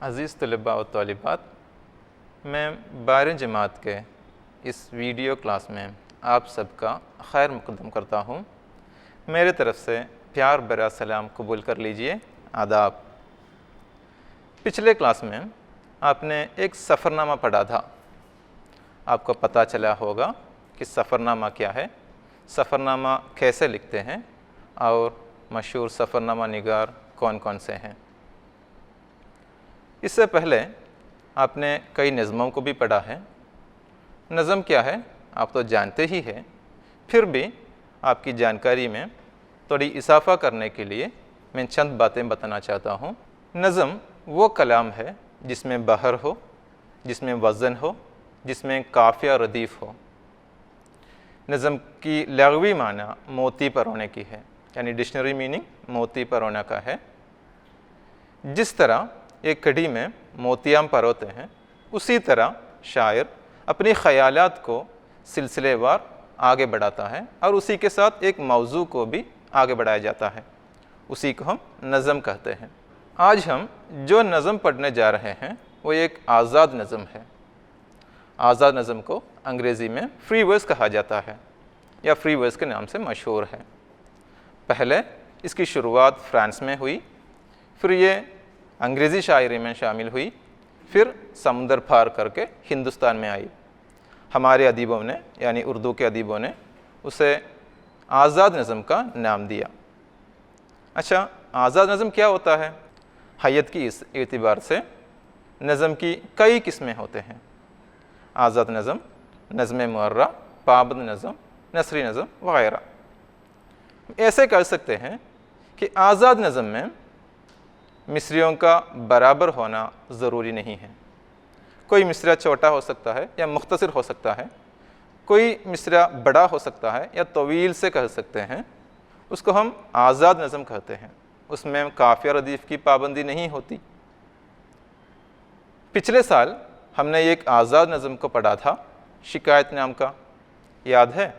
अज़ीज़ तलबा व तालिबात, मैं 12वीं जमात के इस वीडियो क्लास में आप सबका खैर मुक़द्दम करता हूँ। मेरे तरफ़ से प्यार भरा सलाम कबूल कर लीजिए। आदाब। पिछले क्लास में आपने एक सफ़रनामा पढ़ा था। आपको पता चला होगा कि सफ़रनामा क्या है, सफ़रनामा कैसे लिखते हैं और मशहूर सफ़रनामा निगार कौन कौन से हैं। इससे पहले आपने कई नज़मों को भी पढ़ा है। नज़म क्या है आप तो जानते ही हैं, फिर भी आपकी जानकारी में थोड़ी इजाफ़ा करने के लिए मैं चंद बातें बताना चाहता हूँ। नज़म वो कलाम है जिसमें बहर हो, जिसमें वज़न हो, जिसमें काफ़िया रदीफ़ हो। नज़म की लग़वी माना मोती परोने की है, यानी डिक्शनरी मीनिंग मोती परोना का है। जिस तरह एक कड़ी में मोतियाँ परोते हैं, उसी तरह शायर अपनी ख़यालात को सिलसिलेवार आगे बढ़ाता है और उसी के साथ एक मौजू को भी आगे बढ़ाया जाता है। उसी को हम नज़म कहते हैं। आज हम जो नज़म पढ़ने जा रहे हैं वो एक आज़ाद नज़म है। आज़ाद नज़म को अंग्रेज़ी में फ्री वर्स कहा जाता है या फ्री वर्स के नाम से मशहूर है। पहले इसकी शुरुआत फ़्रांस में हुई, फिर ये अंग्रेज़ी शायरी में शामिल हुई, फिर समुंदर पार करके हिंदुस्तान में आई। हमारे अदीबों ने यानी उर्दू के अदीबों ने उसे आज़ाद नज़म का नाम दिया। अच्छा, आज़ाद नज़म क्या होता है? हैयत की इस एतबार से नज़म की कई किस्में होते हैं। आज़ाद नज़म, नज़्म मुअर्रा, पाबंद नज़म, नसरी नज़म वगैरह। ऐसे कह सकते हैं कि आज़ाद नज़म में मिसरियों का बराबर होना ज़रूरी नहीं है। कोई मिसरा छोटा हो सकता है या मुख्तसर हो सकता है, कोई मिसरा बड़ा हो सकता है या तवील से कह सकते हैं। उसको हम आज़ाद नज़म कहते हैं। उसमें काफ़िया रदीफ़ की पाबंदी नहीं होती। पिछले साल हमने एक आज़ाद नज़म को पढ़ा था, शिकायत नाम का, याद है?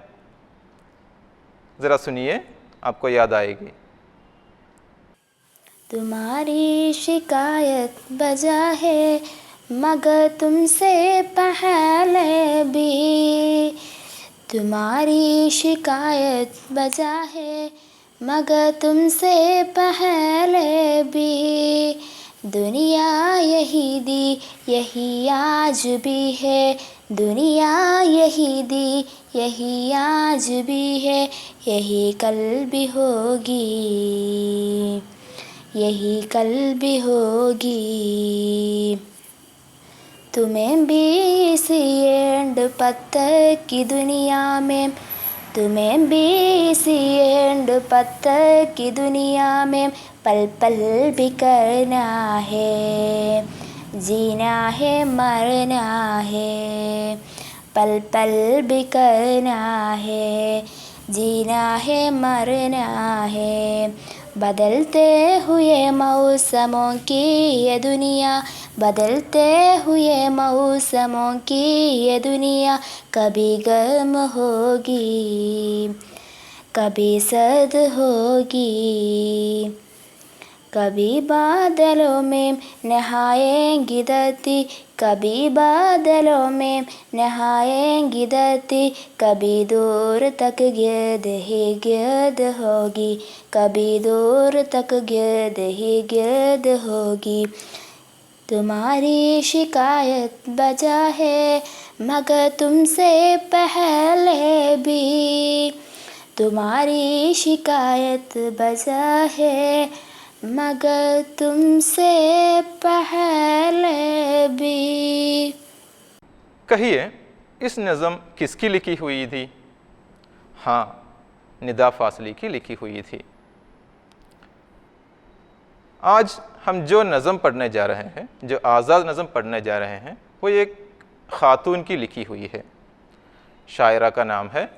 ज़रा सुनिए, आपको याद आएगी। तुम्हारी शिकायत बजा है मगर तुमसे पहले भी, तुम्हारी शिकायत बजा है मगर तुमसे पहले भी, दुनिया यही दी यही आज भी है, दुनिया यही दी यही आज भी है, यही कल भी होगी, यही कल भी होगी। तुम्हें भी इसी एंड पत्थर की दुनिया में, तुम्हें भी इसी एंड पत्थर की दुनिया में पल पल भी करना है, जीना है मरना है, पल पल भी करना है, जीना है मरना है। बदलते हुए मौसमों की ये दुनिया, बदलते हुए मौसमों की ये दुनिया, कभी गर्म होगी कभी सर्द होगी, कभी बादलों में नहाएंगी धरती, कभी बादलों में नहाएंगी धरती, कभी दूर तक गिर्द ही गिर्द होगी, कभी दूर तक गिर्द ही गिर्द होगी। तुम्हारी शिकायत बजा है मगर तुमसे पहले भी, तुम्हारी शिकायत बजा है मगर तुमसे पहले भी। कहिए, इस नज़म किसकी लिखी हुई थी? हाँ, निदा फासली की लिखी हुई थी। आज हम जो नज़म पढ़ने जा रहे हैं, जो आज़ाद नज़म पढ़ने जा रहे हैं, वो एक ख़ातून की लिखी हुई है। शायरा का नाम है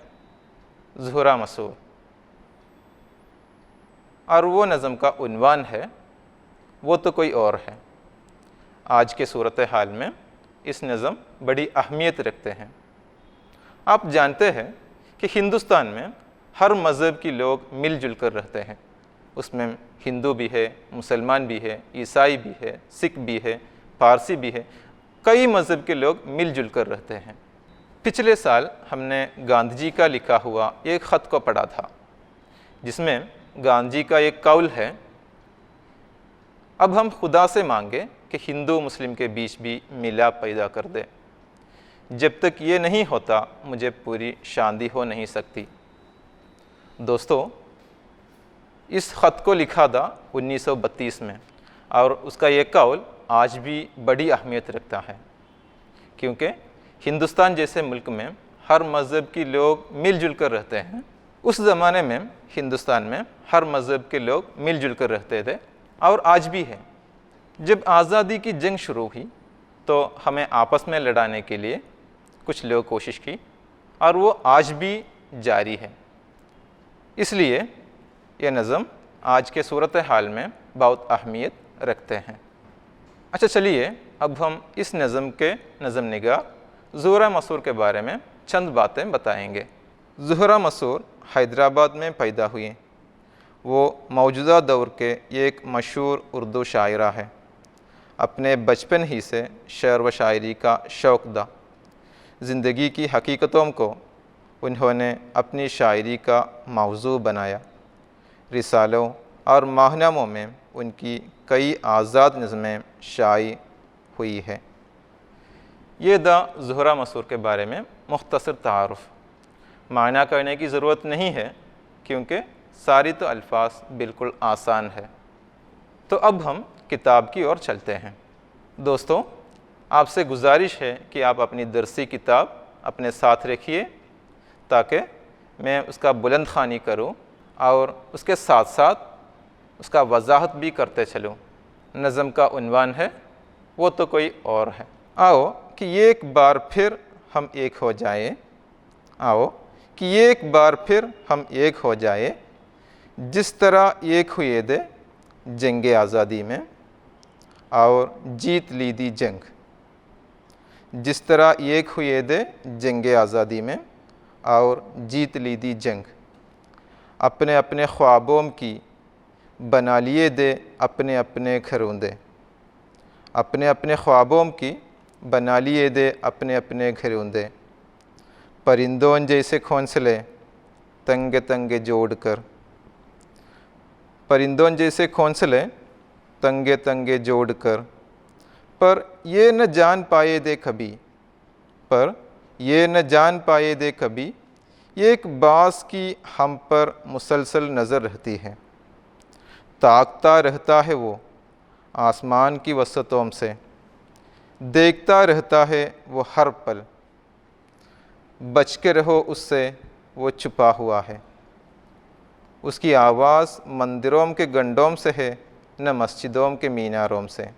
ज़ुहरा मसूर और वो नज़म का उन्वान है वो तो कोई और है। आज के सूरत हाल में इस नज़म बड़ी अहमियत रखते हैं। आप जानते हैं कि हिंदुस्तान में हर मज़हब के लोग मिलजुल कर रहते हैं। उसमें हिंदू भी है, मुसलमान भी है, ईसाई भी है, सिख भी है, पारसी भी है, कई मज़हब के लोग मिलजुल कर रहते हैं। पिछले साल हमने गांधी जी का लिखा हुआ एक ख़त को पढ़ा था, जिसमें गांधी जी का एक कौल है, अब हम खुदा से मांगे कि हिंदू मुस्लिम के बीच भी मिलाप पैदा कर दे। जब तक ये नहीं होता मुझे पूरी शांति हो नहीं सकती। दोस्तों, इस ख़त को लिखा था 1932 में, और उसका ये कौल आज भी बड़ी अहमियत रखता है, क्योंकि हिंदुस्तान जैसे मुल्क में हर मज़हब के लोग मिलजुल कर रहते हैं। उस ज़माने में हिंदुस्तान में हर मज़हब के लोग मिलजुल कर रहते थे, और आज भी है। जब आज़ादी की जंग शुरू हुई तो हमें आपस में लड़ाने के लिए कुछ लोग कोशिश की, और वो आज भी जारी है। इसलिए ये नज़म आज के सूरत हाल में बहुत अहमियत रखते हैं। अच्छा, चलिए अब हम इस नज़म के नज़म निगार ज़ुहरा मसूर के बारे में चंद बातें बताएंगे। ज़ुहरा मसूर हैदराबाद में पैदा हुई। वो मौजूदा दौर के एक मशहूर उर्दू शायरा है। अपने बचपन ही से शेर व शायरी का शौक़ था। ज़िंदगी की हकीकतों को उन्होंने अपनी शायरी का मौजू बनाया। रिसालों और माहनामों में उनकी कई आज़ाद नज़में शाये हुई है। ये दा ज़ुहरा मसूर के बारे में मुख्तसर तारुफ़। मायना करने की ज़रूरत नहीं है, क्योंकि सारी तो अल्फाज बिल्कुल आसान है। तो अब हम किताब की ओर चलते हैं। दोस्तों, आपसे गुजारिश है कि आप अपनी दरसी किताब अपने साथ रखिए, ताकि मैं उसका बुलंद ख़ानी करूँ और उसके साथ साथ उसका वजाहत भी करते चलूँ। नज़म का उन्वान है वो तो कोई और है। आओ कि एक बार फिर हम एक हो जाए, आओ कि एक बार फिर हम एक हो जाए, जिस तरह एक हुए थे जंग आज़ादी में और जीत ली दी जंग। जिस तरह एक हुए थे जंग आज़ादी में और जीत ली दी जंग। अपने अपने ख्वाबों की बना लिए दे अपने अपने घरोंदे। अपने अपने ख्वाबों की बना लिए दे अपने अपने घरोंदे। परिंदों जैसे घोंसले तंगे तंगे जोड़ कर। परिंदों जैसे घोंसले तंगे तंगे जोड़ कर। पर ये न जान पाए दे कभी, पर ये न जान पाए दे कभी, एक बास की हम पर मुसलसल नज़र रहती है। ताकता रहता है वो आसमान की वसतों से, देखता रहता है वो हर पल। बच के रहो उससे, वो छुपा हुआ है। उसकी आवाज़ मंदिरों के गंडों से है, न मस्जिदों के मीनारों से।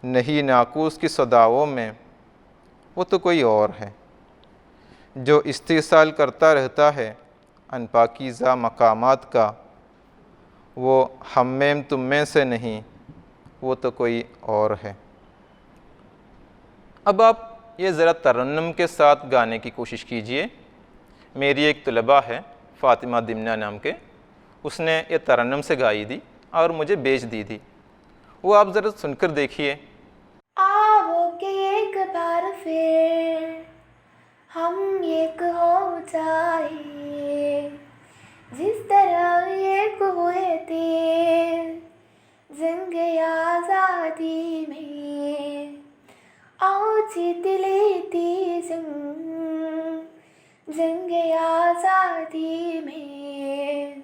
नहीं नाकूस की सदाओं में, वो तो कोई और है। जो इस्तेसाल करता रहता है अनपाकीज़ा मकामात का, वो हम में तुम में से नहीं, वो तो कोई और है। अब आप ये ज़रा तरन्नुम के साथ गाने की कोशिश कीजिए। मेरी एक तलबा है फ़ातिमा दिमना नाम के, उसने ये तरन्नुम से गाई थी और मुझे भेज दी थी। वो आप ज़रा सुनकर देखिए। आओ कि एक बार फिर हम एक हो जाए, जिस तरह एक हुए थे जंग आज़ादी में, आओ जीत लेती जंग आज़ादी में।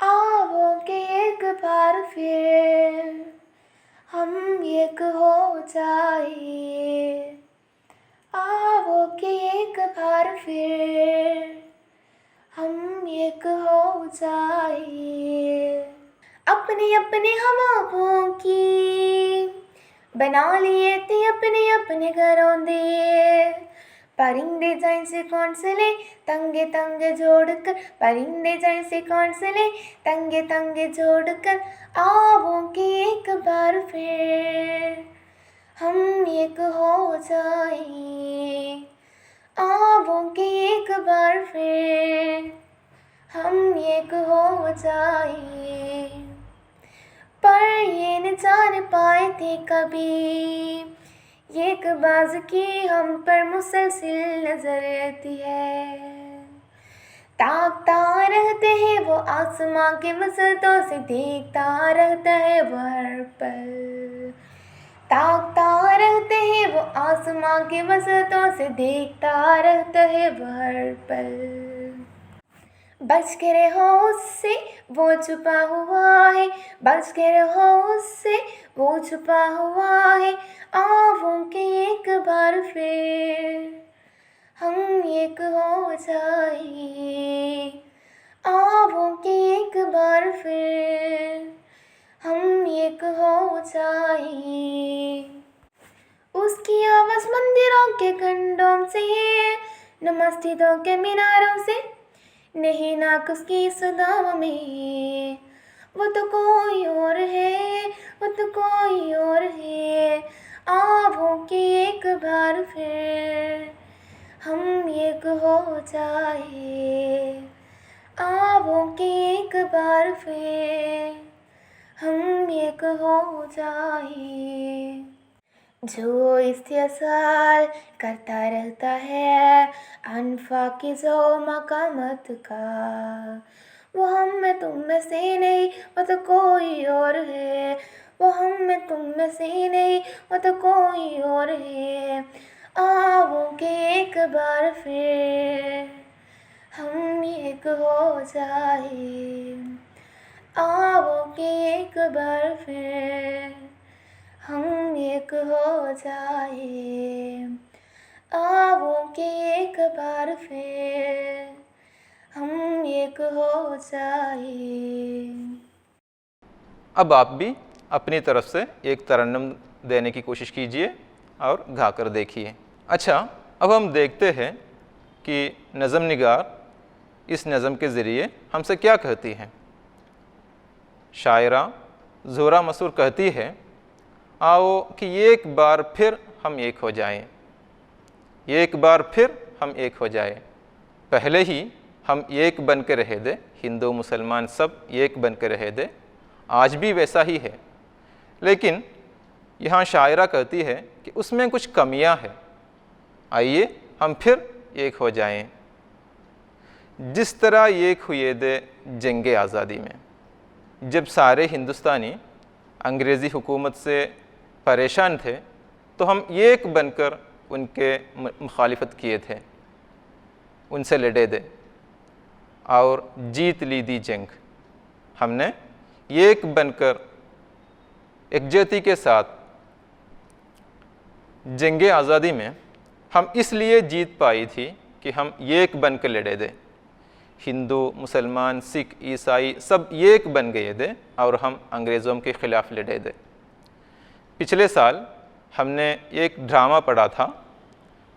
आओ कि एक बार फिर हम एक हो जाए, आओ कि एक बार फिर हम एक हो जाए। अपने अपने हम आपों की बना लिए थे अपने अपने घरों दे। परिंदे जैसे घोंसले तंगे तंगे जोड़कर, परिंदे जैसे घोंसले तंगे तंगे जोड़कर, आओ कि एक बार फिर हम एक हो जाए, आओ कि एक बार फिर हम एक हो जाए। पर ये न जान पाए थे कभी। ये एक बाज की हम पर मुसलसिल नजर रहती है। ताकता रहते हैं वो आसमां के वसतों से, देखता रहता है वो हर पल। ताकता रहते हैं वो आसमां के वसतों से, देखता रहता है वो हर पल। बच के रहो उससे वो छुपा हुआ है, बच के रहो उससे वो छुपा हुआ है। आँखों के एक बार फिर हम एक हो जाए, आँखों के एक बार फिर हम एक हो जाए। उसकी आवाज़ मंदिरों के घंटों से है, न मस्जिदों के मीनारों से, नहीं नाक उसकी सदाओं में। वो तो कोई और है, वो तो कोई और है। आँखों के एक बार फिर हम एक हो जाए, आँखों के एक बार फिर हम एक हो जाए। जो इस्तेसाल करता रहता है अनफाकिज़ो मकामत का, वो हम में तुम में से नहीं, वो तो कोई और है। वो हम में तुम में से नहीं, वो तो कोई और है। आओ के एक बार फिर हम एक हो जाए, आओ के एक बार फिर हम एक हो जाए, आओ के एक बार फिर हम एक हो जाए। अब आप भी अपनी तरफ से एक तरन्नुम देने की कोशिश कीजिए और गा कर देखिए। अच्छा, अब हम देखते हैं कि नज़म निगार इस नज़म के ज़रिए हमसे क्या कहती हैं। शायरा ज़ोहरा मसूर कहती है, आओ कि एक बार फिर हम एक हो जाएं, एक बार फिर हम एक हो जाएं। पहले ही हम एक बन के रहे दे, हिंदू मुसलमान सब एक बन के रहे दे, आज भी वैसा ही है। लेकिन यहाँ शायरा कहती है कि उसमें कुछ कमियां हैं, आइए हम फिर एक हो जाएं। जिस तरह एक हुए दे जंगे आज़ादी में, जब सारे हिंदुस्तानी अंग्रेज़ी हुकूमत से परेशान थे तो हम एक बनकर उनके मुखालिफत किए थे, उनसे लड़े दे और जीत ली दी जंग। हमने एक बनकर एकजुटी के साथ जंगे आज़ादी में हम इसलिए जीत पाई थी कि हम एक बन कर लड़े दे। हिंदू मुसलमान सिख ईसाई सब एक बन गए थे और हम अंग्रेज़ों के ख़िलाफ़ लड़े थे। पिछले साल हमने एक ड्रामा पढ़ा था,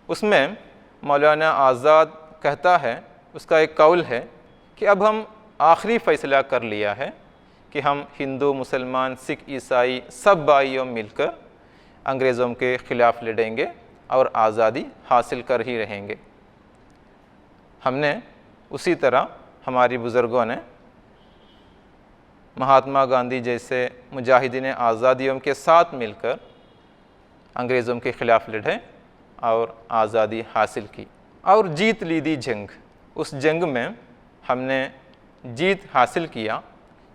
उसमें मौलाना आज़ाद कहता है, उसका एक कौल है कि अब हम आखिरी फ़ैसला कर लिया है कि हम हिंदू मुसलमान सिख ईसाई सब भाइयों मिलकर अंग्रेज़ों के ख़िलाफ़ लड़ेंगे और आज़ादी हासिल कर ही रहेंगे। हमने उसी तरह हमारी बुज़ुर्गों ने महात्मा गांधी जैसे मुजाहिदीन आज़ादियों के साथ मिलकर अंग्रेज़ों के ख़िलाफ़ लड़े और आज़ादी हासिल की और जीत ली दी जंग। उस जंग में हमने जीत हासिल किया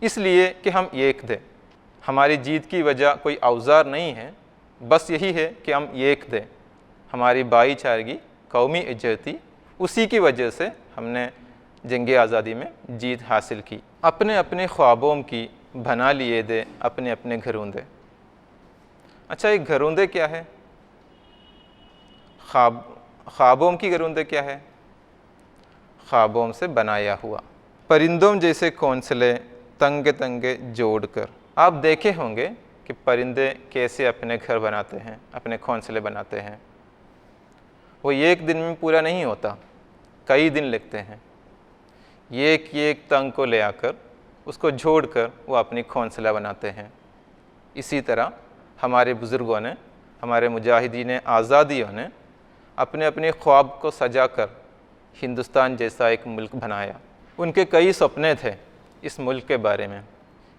इसलिए कि हम एक थे। हमारी जीत की वजह कोई औजार नहीं है, बस यही है कि हम एक थे। हमारी भाईचारगी, कौमी इज्जती, उसी की वजह से हमने जंग आज़ादी में जीत हासिल की। अपने अपने ख्वाबों की बना लिए दे अपने अपने घरोंदे। अच्छा, एक घरोंदे क्या है? ख्वाबों की घरोंदे क्या है? ख्वाबों से बनाया हुआ। परिंदों जैसे घोंसले तंगे तंगे जोड़कर। आप देखे होंगे कि परिंदे कैसे अपने घर बनाते हैं, अपने घोंसले बनाते हैं। वो एक दिन में पूरा नहीं होता, कई दिन लगते हैं। एक एक तंग को ले आकर उसको जोड़कर वो अपनी घोंसला बनाते हैं। इसी तरह हमारे बुज़ुर्गों ने, हमारे मुजाहिदीन आज़ादियों ने अपने अपने ख्वाब को सजाकर हिंदुस्तान जैसा एक मुल्क बनाया। उनके कई सपने थे इस मुल्क के बारे में,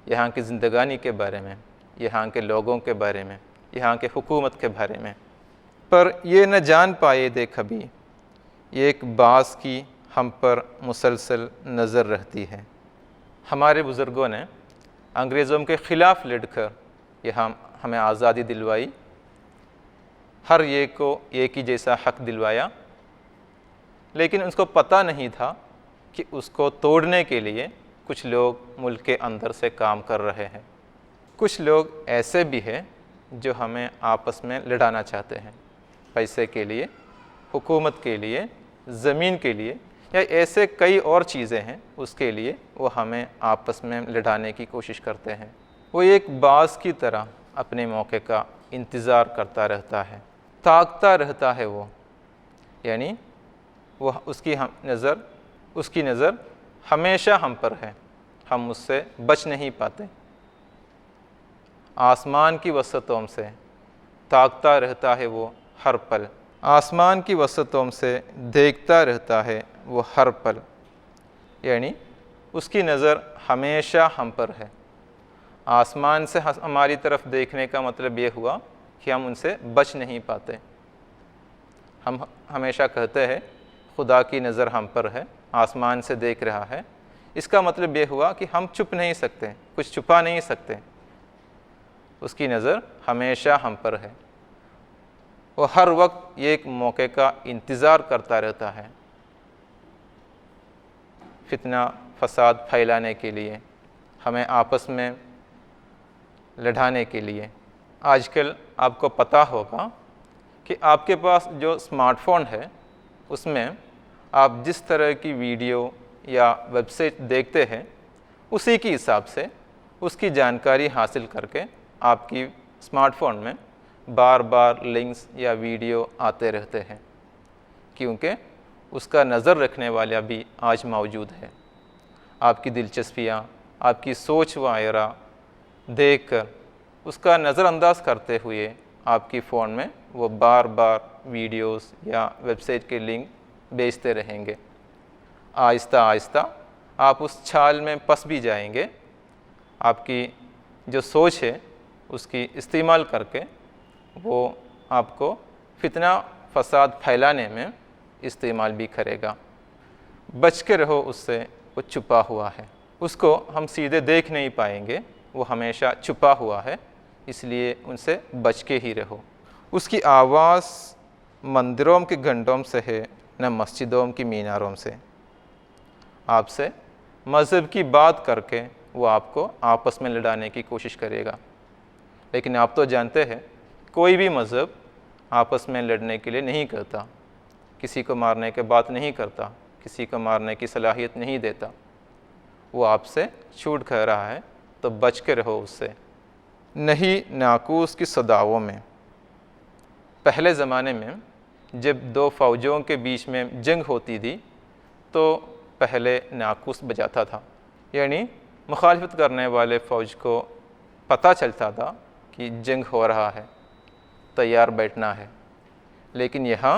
यहाँ की ज़िंदगानी के बारे में, यहाँ के लोगों के बारे में, यहाँ के हुकूमत के बारे में, पर ये न जान पाए थे कभी ये एक बास की हम पर मुसलसल नज़र रहती है। हमारे बुज़ुर्गों ने अंग्रेज़ों के ख़िलाफ़ लड़कर यहाँ हमें आज़ादी दिलवाई, हर एक को एक ही जैसा हक़ दिलवाया, लेकिन उसको पता नहीं था कि उसको तोड़ने के लिए कुछ लोग मुल्क के अंदर से काम कर रहे हैं। कुछ लोग ऐसे भी हैं जो हमें आपस में लड़ाना चाहते हैं, पैसे के लिए, हुकूमत के लिए, ज़मीन के लिए, या ऐसे कई और चीज़ें हैं उसके लिए वो हमें आपस में लड़ाने की कोशिश करते हैं। वो एक बाज़ की तरह अपने मौके का इंतज़ार करता रहता है, ताकता रहता है वो, यानी वो उसकी नज़र हमेशा हम पर है, हम उससे बच नहीं पाते। आसमान की वसतों से ताकता रहता है वो हर पल, आसमान की वसतों से देखता रहता है वो हर पल, यानी उसकी नज़र हमेशा हम पर है। आसमान से हमारी तरफ देखने का मतलब ये हुआ कि हम उनसे बच नहीं पाते। हम हमेशा कहते हैं खुदा की नज़र हम पर है, आसमान से देख रहा है, इसका मतलब ये हुआ कि हम छुप नहीं सकते, कुछ छुपा नहीं सकते, उसकी नज़र हमेशा हम पर है। वो हर वक्त एक मौके का इंतज़ार करता रहता है फितना फसाद फैलाने के लिए, हमें आपस में लड़ाने के लिए। आजकल आपको पता होगा कि आपके पास जो स्मार्टफ़ोन है उसमें आप जिस तरह की वीडियो या वेबसाइट देखते हैं उसी के हिसाब से उसकी जानकारी हासिल करके आपकी स्मार्टफ़ोन में बार बार लिंक्स या वीडियो आते रहते हैं, क्योंकि उसका नज़र रखने वाला भी आज मौजूद है। आपकी दिलचस्पियाँ, आपकी सोच व आयरा देख कर उसका नज़रअंदाज करते हुए आपकी फ़ोन में वो बार बार वीडियोस या वेबसाइट के लिंक भेजते रहेंगे। आहिस्ता आहिस्ता आप उस छाल में फंस भी जाएंगे। आपकी जो सोच है उसकी इस्तेमाल करके वो आपको फितना फसाद फैलाने में इस्तेमाल भी करेगा। बच के रहो उससे, वो छुपा हुआ है, उसको हम सीधे देख नहीं पाएंगे, वो हमेशा छुपा हुआ है, इसलिए उनसे बच के ही रहो। उसकी आवाज़ मंदिरों के घंटों से है न मस्जिदों की मीनारों से। आपसे मज़हब की बात करके वो आपको आपस में लड़ाने की कोशिश करेगा, लेकिन आप तो जानते हैं कोई भी मज़हब आपस में लड़ने के लिए नहीं करता, किसी को मारने की बात नहीं करता, किसी को मारने की सलाहियत नहीं देता। वो आपसे छूट कह रहा है तो बच के रहो उससे। नहीं नाकूस की सदाओं में, पहले ज़माने में जब दो फ़ौजों के बीच में जंग होती थी तो पहले नाकूस बजाता था, यानी मुखालफत करने वाले फ़ौज को पता चलता था कि जंग हो रहा है, तैयार बैठना है। लेकिन यहाँ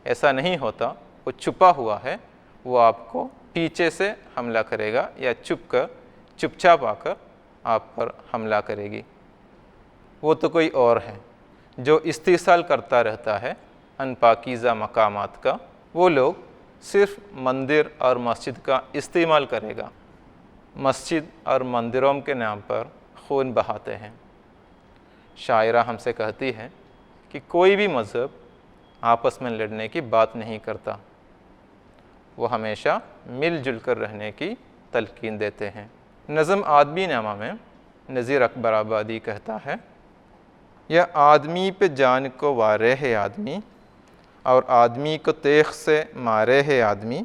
ऐसा नहीं होता, वो छुपा हुआ है, वो आपको पीछे से हमला करेगा या चुपचाप आकर आप पर हमला करेगी। वो तो कोई और है जो इस्तेसाल करता रहता है अनपाकीज़ा मकामात का। वो लोग सिर्फ मंदिर और मस्जिद का इस्तेमाल करेगा, मस्जिद और मंदिरों के नाम पर खून बहाते हैं। शायरा हमसे कहती है कि कोई भी मज़हब आपस में लड़ने की बात नहीं करता, वो हमेशा मिलजुल कर रहने की तलकीन देते हैं। नज़म आदमी नामा में नज़ीर अकबर आबादी कहता है, यह आदमी पे जान को वारे है आदमी और आदमी को तेख से मारे है आदमी।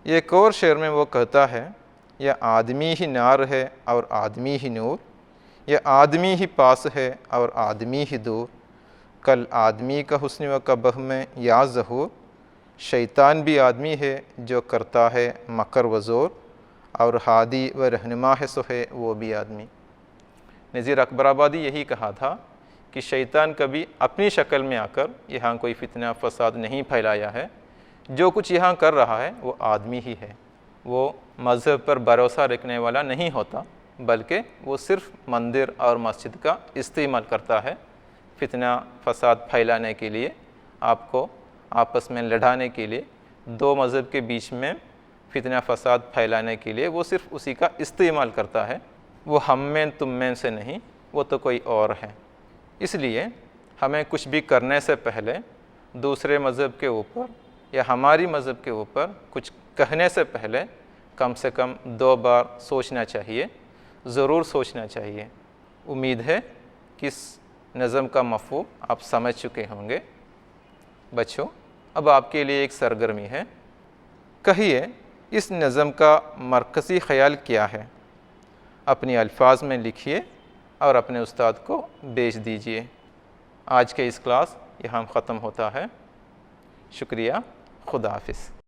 एक और शेर में वो कहता है, यह आदमी ही नार है और आदमी ही नूर, यह आदमी ही पास है और आदमी ही दूर, कल आदमी का हुस्न व कबह में या ज़हूर, शैतान भी आदमी है जो करता है मकर व ज़ोर, और हादी व रहनुमा है सो है वो भी आदमी। नज़ीर अकबर आबादी यही कहा था कि शैतान कभी अपनी शक्ल में आकर यहाँ कोई फितना फसाद नहीं फैलाया है, जो कुछ यहाँ कर रहा है वो आदमी ही है। वो मज़हब पर भरोसा रखने वाला नहीं होता, बल्कि वो सिर्फ मंदिर और मस्जिद का इस्तेमाल करता है फितना फसाद फैलाने के लिए, आपको आपस में लड़ाने के लिए, दो मज़हब के बीच में फितना फसाद फैलाने के लिए वो सिर्फ उसी का इस्तेमाल करता है। वो हम में तुम में से नहीं, वो तो कोई और है। इसलिए हमें कुछ भी करने से पहले दूसरे मज़हब के ऊपर या हमारी मज़हब के ऊपर कुछ कहने से पहले कम से कम 2 बार सोचना चाहिए, ज़रूर सोचना चाहिए। उम्मीद है कि इस नज़म का मफ़हूम आप समझ चुके होंगे। बच्चों, अब आपके लिए एक सरगर्मी है। कहिए इस नज़म का मरकज़ी ख़याल क्या है? अपनी अल्फाज में लिखिए और अपने उस्ताद को भेज दीजिए। आज के इस क्लास यहाँ ख़त्म होता है। शुक्रिया, खुदा हाफ़िज़।